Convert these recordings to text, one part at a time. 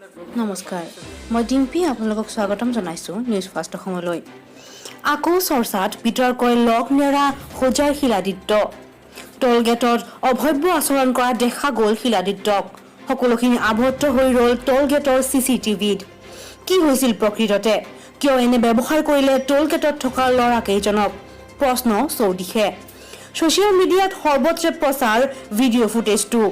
নমস্কাৰ মই ডিম্পি আপোনালোকক স্বাগতম জনাইছোঁ নিউজ ফাৰ্ষ্ট অসমলৈ। আকৌ চৰ্চাত বিতৰ্কই লগ নেৰা হোজাৰ শিলাদিত্য। টোলগেটত অভব্য আচৰণ কৰা দেখা গ'ল শিলাদিত্যক। সকলোখিনি আবদ্ধ হৈ ৰ'ল টোলগেটৰ CCTVত। কি হৈছিল প্ৰকৃততে? কিয় এনে ব্যৱহাৰ কৰিলে টোলগেটত থকা ল'ৰাকেইজনক? প্ৰশ্ন চৌদিশে। ছ'চিয়েল মিডিয়াত সৰ্বত্ৰে প্ৰচাৰ ভিডিঅ' ফুটেজটো।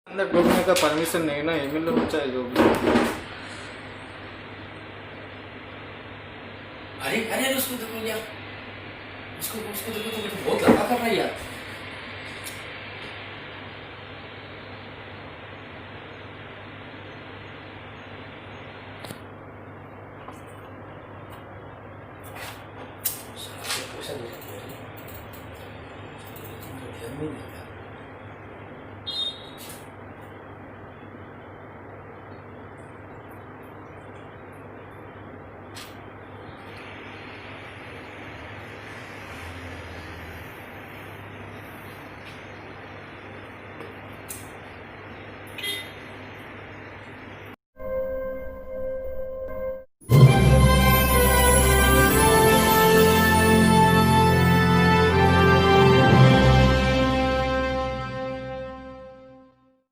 अंदर डूबने का परमिशन नहीं ना एमएलए हो चाहे जो भी। अरे अरे उसको देखो यार, उसको उसको देखो तो बहुत लंबा कर रहा है यार। पैसा दे